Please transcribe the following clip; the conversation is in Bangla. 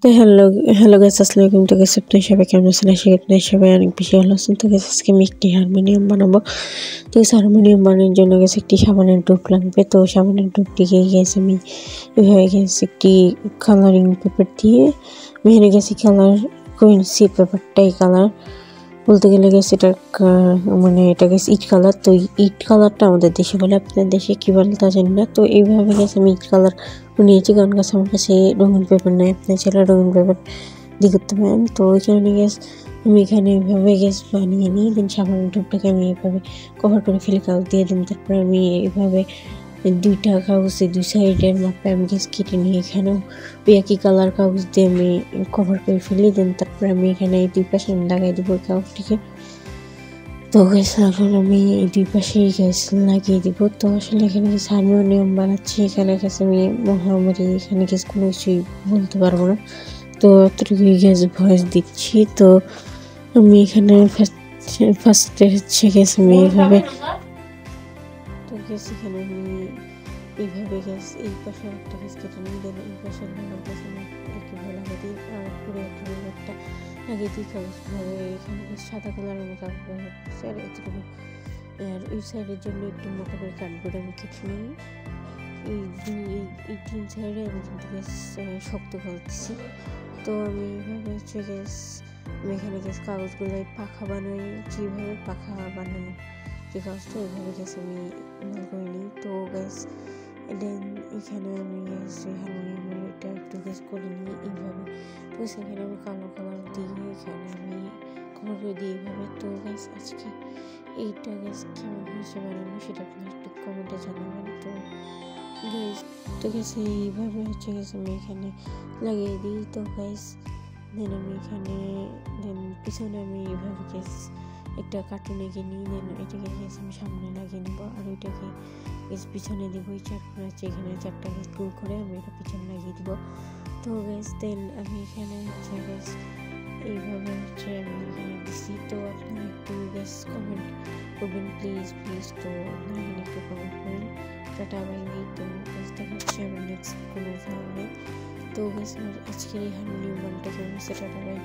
তো হ্যালো গাইস, আসসালামু আলাইকুম। তো গাইস আপনারা সবাই কেমন আছেন? আশা করি আপনারা সবাই অনেক বেশি ভালো আছেন। তো গাইস আজকে আমি একটি হারমোনিয়াম বানাবো। তো গাইস হারমোনিয়াম বানানোর জন্য গাইস একটি সাবানের টুব লাগবে। তো সাবানের টুবটিকে গাইস আমি এভাবে গাইস একটি কালারিং পেপার দিয়ে মেহেরে গেছি কালার করে নিচ্ছি। পেপারটাই কালার বলতে গেলে গেছে এটা মানে এটা গেছে ইট কালার। তো ইট কালারটা আমাদের দেশে বলে, আপনার দেশে কি বলে তা জানি না। তো এইভাবে গেছে আমি ইট কালার নিয়েছি, কারণ গাছ আমার কাছে রঙিন পেপার নেই। আপনার ছেলে রঙিন পেপার দিয়ে করতে পারেন। তো ওই কারণে গ্যাস আমি এখানে এভাবে গ্যাস বানিয়ে নিই। দেন সাবানের টুপটাকে আমি এভাবে কভার করে ফেলে কাগজ দিয়ে দিন। তারপরে আমি এভাবে দুইটা কাগজে দুই সাইডের মাপে আমি গ্যাস কেটে নিই। এখানেও ওই একই কালার কাগজ দিয়ে আমি কভার করে ফেলি। দেন তারপরে আমি এখানে দুই পাশে লাগাই দেবো কাগজটিকে। তো গ্যাস এখন আমি এই দুই পাশেই গ্যাস লাগিয়ে দিব। তো আসলে এখানে গ্যাস হারমোনিয়াম বানাচ্ছি, এখানে গ্যাস আমি মহামারী এখানে গ্যাস কোনো কিছুই বলতে পারবো না। তো এতটুকুই গ্যাস ভয়েস দিচ্ছি। তো আমি এখানে ফার্স্টে হচ্ছে গ্যাস আমি এইভাবে তো গ্যাস এখানে আমি এইভাবে গ্যাস এই পাশে একটা গ্যাস কেটে নিই। দেন এই পাশে গ্যাস আমি একটু লাগিয়ে দিই, আর পুরো একটা লাগিয়ে দিই কাগজভাবে। এখানে সাদা কালারের মতো কাগজ হচ্ছে, আর এতটুকু। আর ওই সাইডের জন্য একটু মোটা করে কার্ডবোর্ড আমি কেটে নিই। এই তিন সাইডে আমি কিন্তু গ্যাস শক্ত করতেছি। তো আমি এইভাবে হচ্ছে গ্যাস আমি এখানে গ্যাস কাগজগুলো পাখা বানাই, যেভাবে পাখা বানানো যে কাগজটা ওইভাবে গ্যাস আমি করে নিই। তো গ্যাস দেন এখানে আমি গ্যাস হারমোনিয়ামের এটা একটু গ্যাস করে নিই এইভাবে। তো সেখানে আমি কালো কালার দিয়ে এখানে আমি কভার করে দিই এইভাবে। তো গ্যাস আজকে এইটা গ্যাস কেমন হয়েছে বানানো সেটা আপনার একটু কমেন্টে জানাবেন। তো গ্যাস এইভাবে হচ্ছে গ্যাস আমি এখানে লাগিয়ে দিই। তো গ্যাস দেন আমি এখানে পিছনে আমি এইভাবে গ্যাস একটা কার্টুন এঁকে নিই। দেন এটাকে গ্যাস আমি সামনে লাগিয়ে নেব, আর ওইটাকে গ্যাস পিছনে দিব। এই চারটা হচ্ছে এখানে চারটা গ্যাস গোল করে আমি এটা পিছনে লাগিয়ে দিব। তো গ্যাস দেন আমি এখানে হচ্ছে গ্যাস এইভাবে হচ্ছে আমি এখানে দিচ্ছি। তো আপনারা একটু গ্যাস কমেন্ট করবেন প্লিজ। তো আপনারা এখানে একটু কমেন্ট করেন। Tata bye bye. তো গ্যাস দেখা হচ্ছে আমার নেক্সট কোনো ভাবে। তো গ্যাস আজকের এই হারমোনিয়াম গানটা কেমন সেটা টাটা বাই।